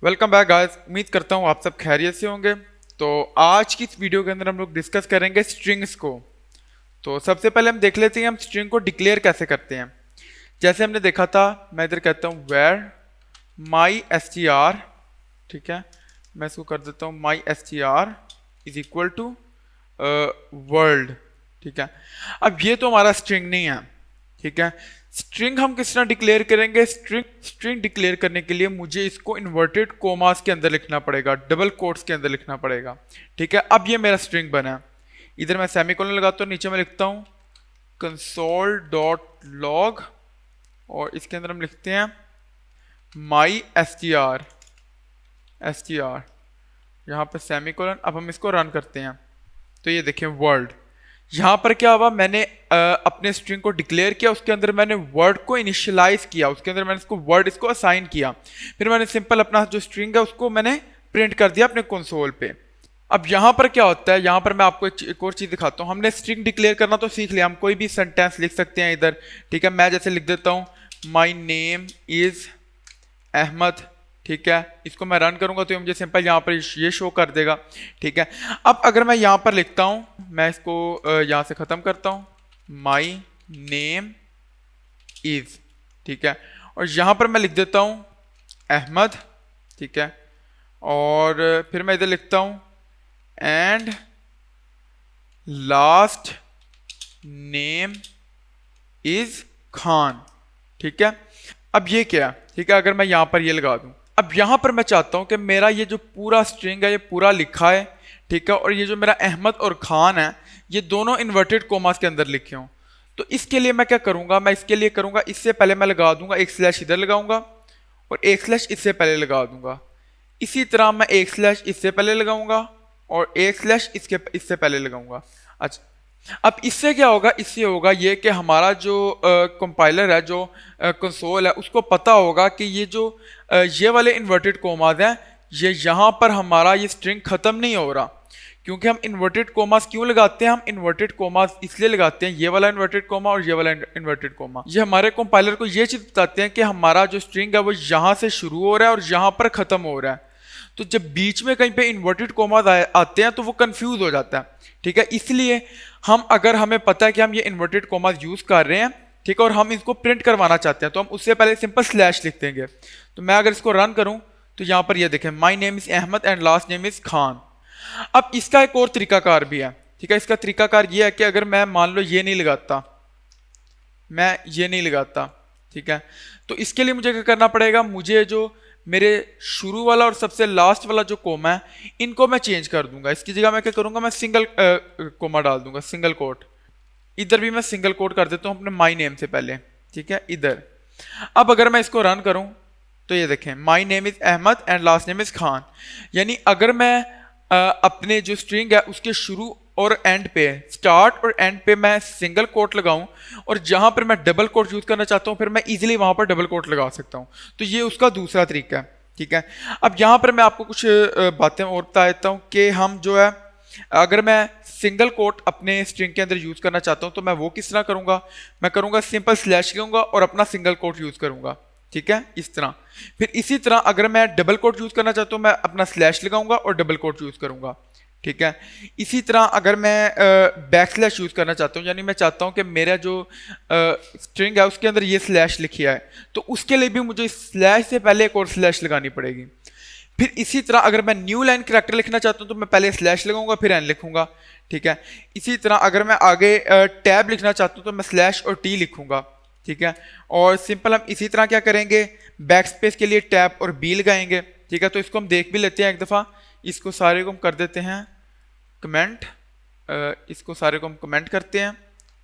Welcome back guys. उम्मीद करता हूँ आप सब खैरियत से होंगे। तो आज की इस वीडियो के अंदर हम लोग डिस्कस करेंगे स्ट्रिंग्स को। तो सबसे पहले हम देख लेते हैं हम स्ट्रिंग को डिक्लेयर कैसे करते हैं। जैसे हमने देखा था, मैं इधर कहता हूँ where my S T R, ठीक है। मैं इसको कर देता हूँ my S T R is equal to world, ठीक है। अब ये तो हमारा स्ट्रिंग नहीं है, ठीक है। स्ट्रिंग हम किस तरह डिक्लेयर करेंगे? स्ट्रिंग डिक्लेयर करने के लिए मुझे इसको इन्वर्टेड कोमास के अंदर लिखना पड़ेगा, डबल कोट्स के अंदर लिखना पड़ेगा, ठीक है। अब ये मेरा स्ट्रिंग बना है। इधर मैं सेमीकोलन लगाता हूँ, नीचे मैं लिखता हूँ कंसोल डॉट लॉग और इसके अंदर हम लिखते हैं माई एस टी आर यहाँ पर सेमीकोलन। अब हम इसको रन करते हैं तो ये देखें वर्ल्ड। यहाँ पर क्या हुआ, मैंने अपने स्ट्रिंग को डिक्लेयर किया, उसके अंदर मैंने वर्ड को इनिशियलाइज किया, उसके अंदर मैंने इसको वर्ड इसको असाइन किया, फिर मैंने सिंपल अपना जो स्ट्रिंग है उसको मैंने प्रिंट कर दिया अपने कंसोल पे। अब यहाँ पर क्या होता है, यहाँ पर मैं आपको एक और चीज दिखाता हूँ। हमने स्ट्रिंग डिक्लेयर करना तो सीख लिया, हम कोई भी सेंटेंस लिख सकते हैं इधर, ठीक है। मैं जैसे लिख देता हूँ माई नेम इज अहमद, ठीक है। इसको मैं रन करूंगा तो मुझे सिंपल यहाँ पर ये शो कर देगा, ठीक है। अब अगर मैं यहाँ पर लिखता हूँ, मैं इसको यहाँ से ख़त्म करता हूँ माई नेम इज, ठीक है, और यहाँ पर मैं लिख देता हूँ अहमद, ठीक है। और फिर मैं इधर लिखता हूँ and last name is Khan, ठीक है। अब ये क्या है, ठीक है, अगर मैं यहाँ पर ये लगा दूं, अब यहाँ पर मैं चाहता हूँ कि मेरा ये जो पूरा स्ट्रिंग है ये पूरा लिखा है, ठीक है, और ये जो मेरा अहमद और खान है ये दोनों इन्वर्टेड कोमास के अंदर लिखे हों। तो इसके लिए मैं क्या करूँगा, मैं इसके लिए करूँगा, इससे पहले मैं लगा दूंगा एक स्लैश इधर लगाऊंगा और एक स्लैश इससे पहले लगा दूंगा। इसी तरह मैं एक स्लैश इससे पहले लगाऊंगा और एक स्लैश इससे पहले लगाऊंगा। अच्छा, अब इससे क्या होगा, इससे होगा ये कि हमारा जो कंपाइलर है, जो कंसोल है, उसको पता होगा कि ये जो ये वाले इन्वर्टेड कोमास हैं ये यहाँ पर हमारा ये स्ट्रिंग खत्म नहीं हो रहा। क्योंकि हम इन्वर्टेड कोमास क्यों लगाते हैं, हम इन्वर्टेड कोमास इसलिए लगाते हैं, ये वाला इन्वर्टेड कोमा और ये वाला इन्वर्टेड कोमा, ये हमारे कंपाइलर को ये चीज बताते हैं कि हमारा जो स्ट्रिंग है वो यहाँ से शुरू हो रहा है और यहाँ पर खत्म हो रहा है। तो जब बीच में कहीं पे इन्वर्टेड कोमास आते हैं तो वो कंफ्यूज हो जाता है, ठीक है। इसलिए हम, अगर हमें पता है कि हम ये इन्वर्टेड कोमास यूज कर रहे हैं, ठीक है, और हम इसको प्रिंट करवाना चाहते हैं तो हम उससे पहले सिंपल स्लैश लिख देंगे। तो मैं अगर इसको रन करूं तो यहाँ पर ये देखें my name is Ahmad and last name is Khan. अब इसका एक और तरीकाकार भी है, ठीक है। इसका तरीकाकार ये है कि अगर मैं मान लो ये नहीं लगाता, मैं ये नहीं लगाता, ठीक है, तो इसके लिए मुझे क्या करना पड़ेगा, मुझे जो मेरे शुरू वाला और सबसे लास्ट वाला जो कोमा है इनको मैं चेंज कर दूंगा। इसकी जगह मैं क्या करूंगा, मैं सिंगल कोमा डाल दूंगा, सिंगल कोट। इधर भी मैं सिंगल कोट कर देता हूं अपने माई नेम से पहले, ठीक है, इधर। अब अगर मैं इसको रन करूं तो ये देखें my name is Ahmad and last name is Khan. यानी अगर मैं अपने जो स्ट्रिंग है उसके शुरू और एंड पे, स्टार्ट और एंड पे मैं सिंगल कोट लगाऊं और जहां पर मैं डबल कोट यूज करना चाहता हूं फिर मैं इजीली वहां पर डबल कोट लगा सकता हूं। तो ये उसका दूसरा तरीका है, ठीक है। अब यहां पर मैं आपको कुछ बातें और बता देता हूं कि हम जो है, अगर मैं सिंगल कोट अपने स्ट्रिंग के अंदर यूज करना चाहता हूं तो मैं वो किस तरह करूंगा, मैं करूंगा सिंपल स्लैश लूंगा और अपना सिंगल कोट यूज करूंगा, ठीक है, इस तरह। फिर इसी तरह अगर मैं डबल कोट यूज करना चाहता हूं मैं अपना स्लैश लगाऊंगा और डबल कोट यूज करूंगा, ठीक है। इसी तरह अगर मैं बैक स्लैश यूज करना चाहता हूँ, यानी मैं चाहता हूँ कि मेरा जो स्ट्रिंग है उसके अंदर ये स्लैश लिखिया है तो उसके लिए भी मुझे स्लैश से पहले एक और स्लैश लगानी पड़ेगी। फिर इसी तरह अगर मैं न्यू लाइन कैरेक्टर लिखना चाहता हूँ तो मैं पहले स्लैश लगाऊंगा फिर एन लिखूंगा, ठीक है। इसी तरह अगर मैं आगे टैब लिखना चाहता हूँ तो मैं स्लैश और टी लिखूंगा, ठीक है। और सिंपल हम इसी तरह क्या करेंगे, बैक स्पेस के लिए टैब और बी लगाएंगे, ठीक है। तो इसको हम देख भी लेते हैं एक दफ़ा, इसको सारे को हम कर देते हैं कमेंट, इसको सारे को हम कमेंट करते हैं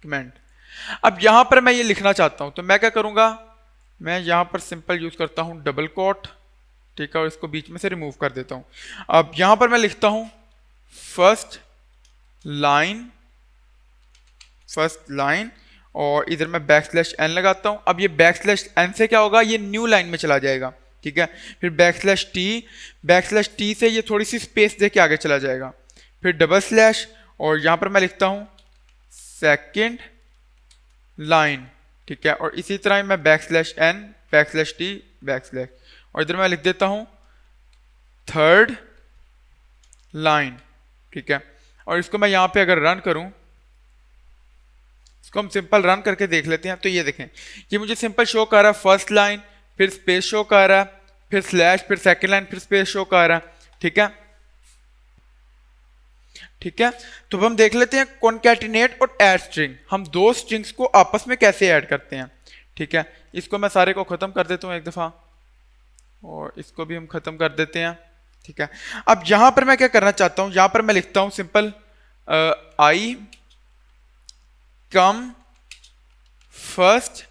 कमेंट। अब यहां पर मैं ये लिखना चाहता हूं तो मैं क्या करूंगा, मैं यहां पर सिंपल यूज करता हूं डबल कोट, ठीक है, और इसको बीच में से रिमूव कर देता हूं। अब यहां पर मैं लिखता हूं फर्स्ट लाइन और इधर मैं बैक स्लैश एन लगाता हूं। अब ये बैक स्लैश एन से क्या होगा, ये न्यू लाइन में चला जाएगा, ठीक है। फिर बैक स्लैश टी से ये थोड़ी सी स्पेस दे के आगे चला जाएगा, फिर डबल स्लैश और यहां पर मैं लिखता हूं सेकंड लाइन, ठीक है। और इसी तरह मैं backslash n, backslash t, backslash, और इधर मैं लिख देता हूं थर्ड लाइन, ठीक है। और इसको मैं यहाँ पे अगर रन करूं, इसको हम सिंपल रन करके देख लेते हैं, तो ये देखें ये मुझे सिंपल शो कर रहा है फर्स्ट लाइन, फिर स्पेस शो कर रहा है, फिर स्लैश, फिर सेकंड लाइन, फिर स्पेस शो कर रहा है, ठीक है। ठीक है, तो अब हम देख लेते हैं कॉन्कैटिनेट और ऐड स्ट्रिंग, हम दो स्ट्रिंग्स को आपस में कैसे ऐड करते हैं। ठीक है, इसको मैं सारे को खत्म कर देता हूं एक दफा, और इसको भी हम खत्म कर देते हैं। ठीक है, अब यहां पर मैं क्या करना चाहता हूं, यहां पर मैं लिखता हूं सिंपल आई कम फर्स्ट,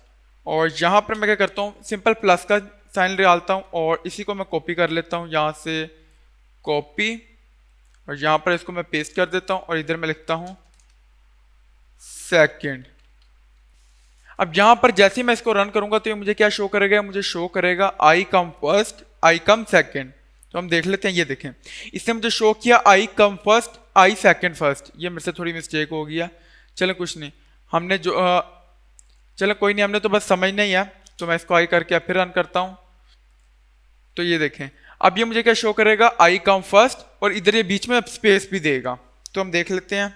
और यहां पर मैं क्या करता हूं सिंपल प्लस का साइन डालता हूं, और इसी को मैं कॉपी कर लेता हूं, यहां से कॉपी, और यहां पर इसको मैं पेस्ट कर देता हूं, और इधर मैं लिखता हूं सेकंड। अब यहां पर जैसे ही मैं इसको रन करूंगा तो ये मुझे क्या शो करेगा, मुझे शो करेगा आई कम फर्स्ट आई कम सेकंड। तो हम देख लेते हैं, ये देखें इसने मुझे शो किया I come first I second first. ये मेरे से थोड़ी मिस्टेक हो गया, चलो कुछ नहीं, हमने जो चलो कोई नहीं, हमने तो बस समझना ही है। तो मैं इसको आई करके फिर रन करता हूं, तो ये देखें अब ये मुझे क्या शो करेगा आई कम फर्स्ट, और इधर ये बीच में स्पेस भी देगा। तो हम देख लेते हैं,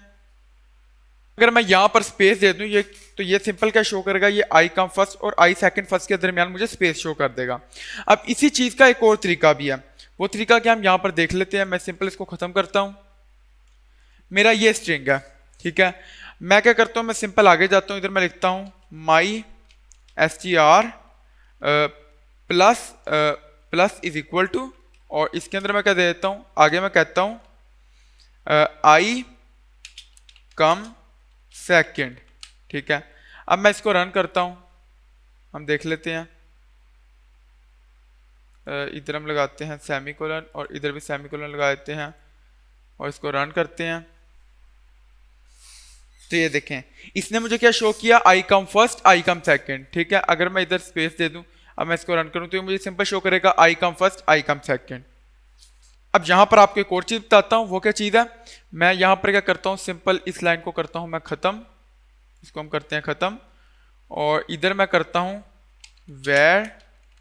अगर मैं यहां पर स्पेस दे दूं ये, तो ये सिंपल क्या शो करेगा, ये आई कम फर्स्ट और आई सेकंड फर्स्ट के दरमियान मुझे स्पेस शो कर देगा। अब इसी चीज का एक और तरीका भी है, वो तरीका क्या हम यहां पर देख लेते हैं। मैं सिंपल इसको खत्म करता हूं, मेरा ये स्ट्रिंग है, ठीक है। मैं क्या करता हूं, मैं सिंपल आगे जाता हूं, इधर मैं लिखता हूं my str plus plus is equal to, और इसके अंदर मैं क्या दे देता हूं, आगे मैं कहता हूं आई कम सेकंड। ठीक है, अब मैं इसको रन करता हूं, हम देख लेते हैं, इधर हम लगाते हैं सेमीकोलन, और इधर भी सेमीकोलन लगा देते हैं, और इसको रन करते हैं। तो ये देखें इसने मुझे क्या शो किया, I come first I come second. ठीक है, अगर मैं इधर स्पेस दे दूं, अब मैं इसको रन करूं, तो ये मुझे सिंपल शो करेगा आई कम फर्स्ट आई कम सेकंड। अब यहां पर आपको एक और चीज बताता हूं, वो क्या चीज है, मैं यहां पर क्या करता हूं, सिंपल इस लाइन को करता हूं मैं खत्म, इसको हम करते हैं खत्म, और इधर मैं करता हूं var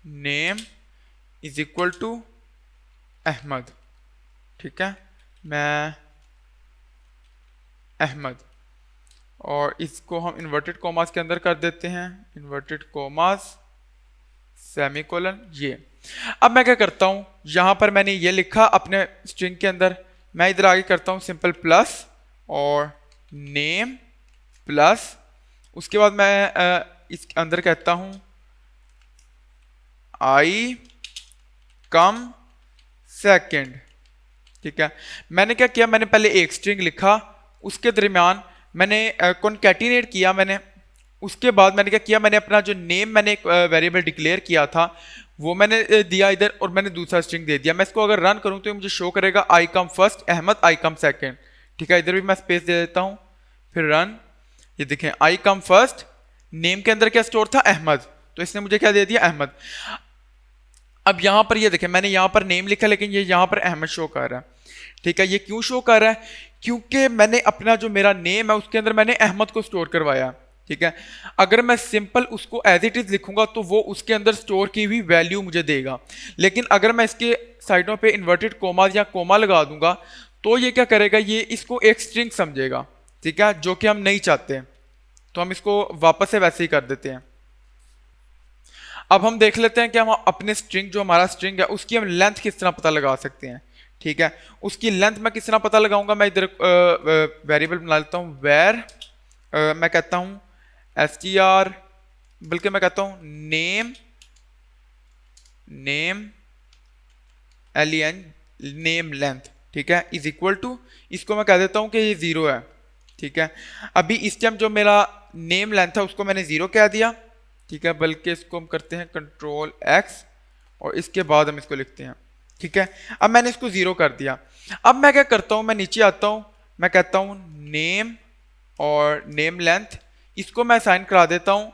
name is equal to Ahmad. ठीक है, मैं अहमद, और इसको हम इन्वर्टेड कॉमास के अंदर कर देते हैं, इन्वर्टेड कॉमास सेमीकोलन। ये अब मैं क्या करता हूं, यहां पर मैंने ये लिखा अपने स्ट्रिंग के अंदर, मैं इधर आगे करता हूं सिंपल प्लस और नेम प्लस, उसके बाद मैं इसके अंदर कहता हूं आई कम सेकंड। ठीक है, मैंने क्या किया, मैंने पहले एक स्ट्रिंग लिखा, उसके दरमियान मैंने कॉन्कैटिनेट किया, मैंने उसके बाद मैंने क्या किया, मैंने अपना जो नेम मैंने एक वेरिएबल डिक्लेयर किया था वो मैंने दिया इधर, और मैंने दूसरा स्ट्रिंग दे दिया। मैं इसको अगर रन करूं तो मुझे शो करेगा आई कम फर्स्ट अहमद आई कम सेकंड। ठीक है, इधर भी मैं स्पेस दे देता हूं, फिर रन, ये देखें आई कम फर्स्ट, नेम के अंदर क्या स्टोर था अहमद, तो इसने मुझे क्या दे दिया अहमद। अब यहां पर ये देखें मैंने यहां पर नेम लिखा, लेकिन ये यहां पर अहमद शो कर रहा है। ठीक है, ये क्यों शो कर रहा है, क्योंकि मैंने अपना जो मेरा नेम है उसके अंदर मैंने अहमद को स्टोर करवाया। ठीक है, अगर मैं सिंपल उसको एज इट इज लिखूंगा तो वो उसके अंदर स्टोर की हुई वैल्यू मुझे देगा, लेकिन अगर मैं इसके साइडों पे इन्वर्टेड कोमा या कोमा लगा दूंगा तो ये क्या करेगा, ये इसको एक स्ट्रिंग समझेगा। ठीक है, जो कि हम नहीं चाहते, तो हम इसको वापस से वैसे ही कर देते हैं। अब हम देख लेते हैं कि हम अपने स्ट्रिंग, जो हमारा स्ट्रिंग है उसकी हम लेंथ किस तरह पता लगा सकते हैं। ठीक है, उसकी लेंथ मैं किस तरह पता लगाऊंगा, मैं इधर वेरिएबल बना लेता हूं वेर, मैं कहता हूं str, बल्कि मैं कहता हूं name, name len name length. ठीक है, इज इक्वल टू, इसको मैं कह देता हूं कि ये 0 है। ठीक है, अभी इस टाइम जो मेरा नेम लेंथ है उसको मैंने 0 कह दिया। ठीक है, बल्कि इसको हम करते हैं कंट्रोल x, और इसके बाद हम इसको लिखते हैं। ठीक है, अब मैंने इसको 0 कर दिया। अब मैं क्या करता हूं, मैं नीचे आता हूं, मैं कहता हूं नेम और नेम लेंथ, इसको मैं असाइन करा देता हूं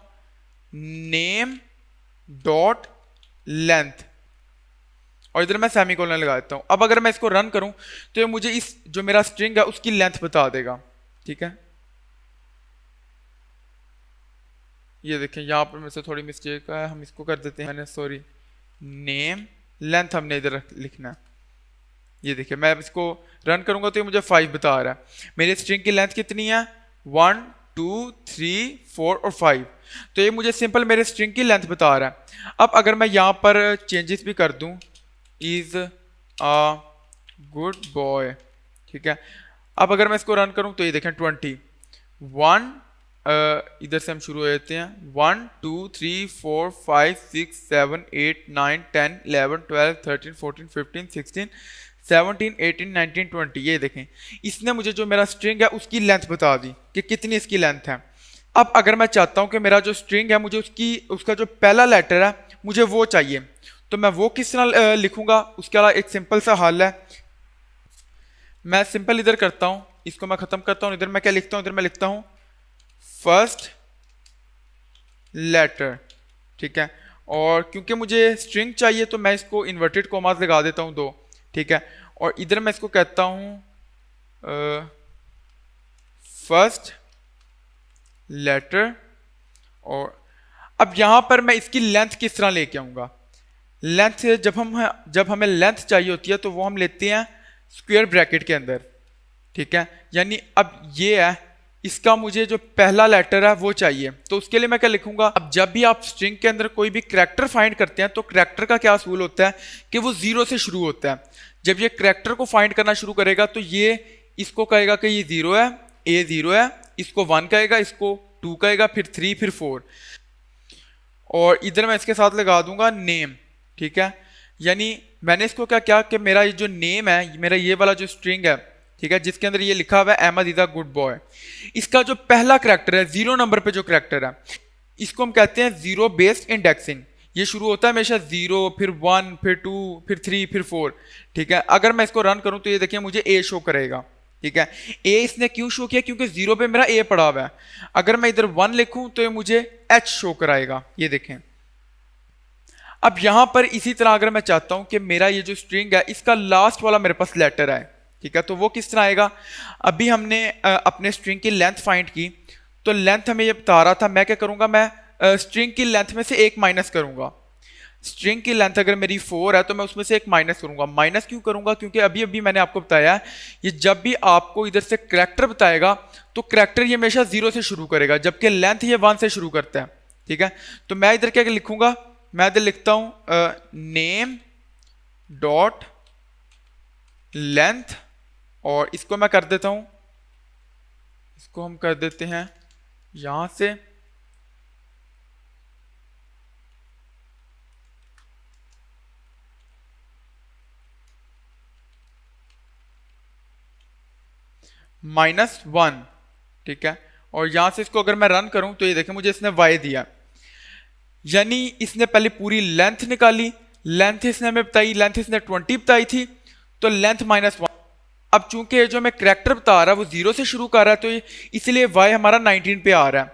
नेम डॉट लेंथ, और इधर मैं सेमीकोलन लगा देता हूं। अब अगर मैं इसको रन करूं तो ये मुझे इस जो मेरा स्ट्रिंग है उसकी लेंथ बता देगा। ठीक है, ये देखें यहां पर मेरे से थोड़ी मिस्टेक है, हम इसको कर देते हैं, मैंने सॉरी नेम लेंथ हमने इधर लिखना है। ये देखिए मैं अब इसको रन करूंगा तो ये मुझे 5 बता रहा है। मेरी स्ट्रिंग की लेंथ कितनी है, 1 2 3 4 और 5। तो ये मुझे सिंपल मेरे स्ट्रिंग की लेंथ बता रहा है। अब अगर मैं यहाँ पर चेंजेस भी कर दूं, इज अ गुड बॉय, ठीक है। अब अगर मैं इसको रन करूं तो ये देखें 21, इधर से हम शुरू हो जाते हैं, 1 2 3 4 5 6 7 8 9 10 11 12 13 14 15 16 17 18 19 20। ये देखें इसने मुझे जो मेरा स्ट्रिंग है उसकी लेंथ बता दी कि कितनी इसकी लेंथ है। अब अगर मैं चाहता हूं कि मेरा जो स्ट्रिंग है मुझे उसका जो पहला लेटर है मुझे वो चाहिए, तो मैं वो किस तरह लिखूंगा, उसके अलावा एक सिंपल सा हल है। मैं सिंपल इधर करता हूं, इसको मैं खत्म करता हूं, इधर मैं क्या लिखता हूं, इधर मैं लिखता हूं फर्स्ट लेटर, ठीक है। और क्योंकि मुझे स्ट्रिंग चाहिए तो मैं इसको इन्वर्टेड कोमास लगा देता हूं 2, ठीक है। और इधर मैं इसको कहता हूं फर्स्ट लेटर। और अब यहां पर मैं इसकी लेंथ किस तरह लेके आऊंगा, लेंथ जब हमें लेंथ चाहिए होती है तो वो हम लेते हैं स्क्वायर ब्रैकेट के अंदर, ठीक है। यानी अब ये है, इसका मुझे जो पहला लेटर है वो चाहिए, तो उसके लिए मैं क्या लिखूंगा। अब जब भी आप स्ट्रिंग के अंदर कोई भी करैक्टर फाइंड करते हैं तो करैक्टर का क्या असूल होता है कि वो 0 से शुरू होता है। जब ये करैक्टर को फाइंड करना शुरू करेगा तो ये इसको कहेगा कि ये 0 है, ए 0 है, इसको 1 कहेगा, इसको 2 कहेगा, फिर 3, फिर 4। और इधर मैं इसके साथ लगा दूंगा नेम, ठीक है। यानी मैंने इसको क्या किया कि मेरा ये जो नेम है, मेरा ये वाला जो स्ट्रिंग है, ठीक है, जिसके अंदर ये लिखा हुआ है Ahmad is a good boy, इसका जो पहला करैक्टर है 0 नंबर पे जो करैक्टर है इसको हम कहते हैं 0 बेस्ड इंडेक्सिंग। ये शुरू होता है हमेशा 0, फिर 1, फिर 2, फिर 3, फिर 4, ठीक है। अगर मैं इसको रन करूं तो ये देखिए मुझे ए शो करेगा, ठीक है। ए इसने क्यों शो किया, क्योंकि 0 पे मेरा ए पड़ा हुआ है। अगर मैं इधर 1 लिखूं तो ये मुझे एच शो कराएगा, ये देखें। अब यहां पर इसी तरह अगर मैं चाहता हूं कि मेरा ये जो स्ट्रिंग है इसका लास्ट वाला मेरे पास लेटर है, ठीक है, तो वो किस तरह आएगा। अभी हमने अपने स्ट्रिंग की लेंथ फाइंड की, तो लेंथ हमें ये बता रहा था, मैं क्या करूंगा, मैं स्ट्रिंग की लेंथ में से एक माइनस करूंगा। स्ट्रिंग की लेंथ अगर मेरी 4 है तो मैं उसमें से एक माइनस करूंगा। माइनस क्यों करूंगा, क्योंकि अभी अभी मैंने आपको बताया ये जब भी आपको इधर से करैक्टर बताएगा तो करैक्टर ये हमेशा 0 से शुरू करेगा, जबकि लेंथ ये 1 से शुरू करता है, ठीक है। तो मैं इधर क्या लिखूंगा, मैं इधर लिखता हूं नेम डॉट लेंथ, और इसको मैं कर देता हूं, इसको हम कर देते हैं यहां से -1, ठीक है। और यहां से इसको अगर मैं रन करूं तो ये देखें मुझे इसने y दिया, यानी इसने पहले पूरी लेंथ निकाली, लेंथ इसने हमें बताई, लेंथ इसने 20 बताई थी, तो लेंथ -1। अब चूंकि जो मैं करैक्टर बता रहा है वो 0 से शुरू कर रहा है तो इसलिए y हमारा 19 पे आ रहा है,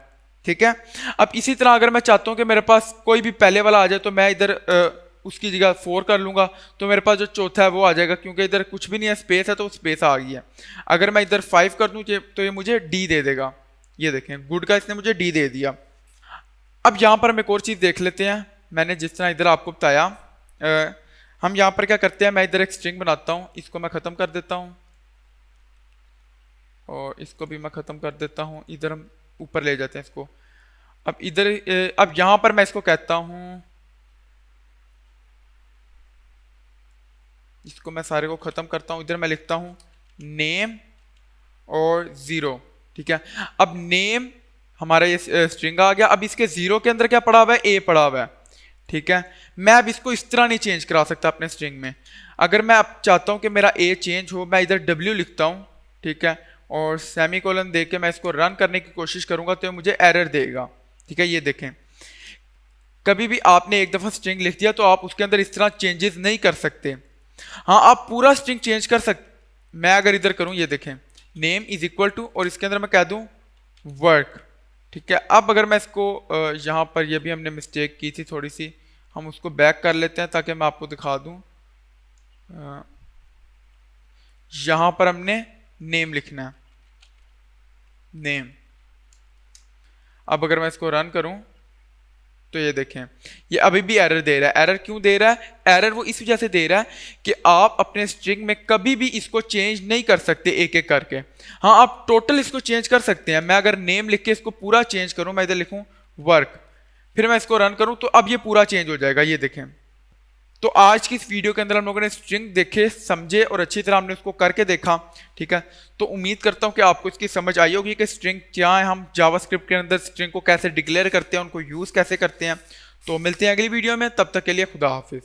ठीक है। अब इसी तरह अगर मैं चाहता हूं कि मेरे पास कोई भी पहले वाला आ जाए तो मैं इधर उसकी जगह 4 कर लूंगा, तो मेरे पास जो चौथा है वो आ जाएगा, क्योंकि इधर कुछ भी नहीं है, स्पेस है तो स्पेस आ गई है। अगर मैं इधर 5 कर दूं तो ये मुझे d दे देगा, ये देखें गुड का इसने मुझे d दे दिया। अब यहाँ पर हम एक और चीज़ देख लेते हैं, मैंने जिस तरह इधर आपको बताया, हम यहाँ पर क्या करते हैं, मैं इधर एक स्ट्रिंग बनाता हूँ, इसको मैं ख़त्म कर देता हूँ और इसको भी मैं ख़त्म कर देता हूँ, इधर हम ऊपर ले जाते हैं इसको। अब इधर अब यहाँ पर मैं इसको कहता हूँ, इसको मैं सारे को ख़त्म करता हूँ, इधर मैं लिखता हूँ नेम और 0, ठीक है। अब नेम हमारा ये स्ट्रिंग आ गया, अब इसके 0 के अंदर क्या पड़ा हुआ है, ए पड़ा हुआ है, ठीक है। मैं अब इसको इस तरह नहीं चेंज करा सकता अपने स्ट्रिंग में। अगर मैं अब चाहता हूं कि मेरा ए चेंज हो, मैं इधर w लिखता हूं, ठीक है, और सेमीकोलन दे के मैं इसको रन करने की कोशिश करूंगा तो मुझे एरर देगा, ठीक है। ये देखें कभी भी आपने एक दफ़ा स्ट्रिंग लिख दिया तो आप उसके अंदर इस तरह चेंजेस नहीं कर सकते। हाँ आप पूरा स्ट्रिंग चेंज कर सकते। मैं अगर इधर करूं, ये देखें नेम इज इक्वल टू, और इसके अंदर मैं कह दूं वर्क, ठीक है। अब अगर मैं इसको यहाँ पर ये भी हमने मिस्टेक की थी थोड़ी सी, हम उसको बैक कर लेते हैं ताकि मैं आपको दिखा दूं। यहाँ पर हमने नेम लिखना है, नेम। अब अगर मैं इसको रन करूं तो ये देखें, ये अभी भी एरर दे रहा है। एरर क्यों दे रहा है? एरर वो इस वजह से दे रहा है कि आप अपने स्ट्रिंग में कभी भी इसको चेंज नहीं कर सकते एक एक करके। हाँ, आप टोटल इसको चेंज कर सकते हैं। मैं अगर नेम लिख के इसको पूरा चेंज करूं, मैं इधर लिखूं वर्क, फिर मैं इसको रन करूं, तो अब ये पूरा चेंज हो जाएगा। ये देखें। तो आज की इस वीडियो के अंदर हम लोगों ने स्ट्रिंग देखे, समझे और अच्छी तरह हमने उसको करके देखा। ठीक है, तो उम्मीद करता हूं कि आपको इसकी समझ आई होगी कि स्ट्रिंग क्या है, हम जावास्क्रिप्ट के अंदर स्ट्रिंग को कैसे डिक्लेयर करते हैं, उनको यूज कैसे करते हैं। तो मिलते हैं अगली वीडियो में, तब तक के लिए खुदा हाफिज।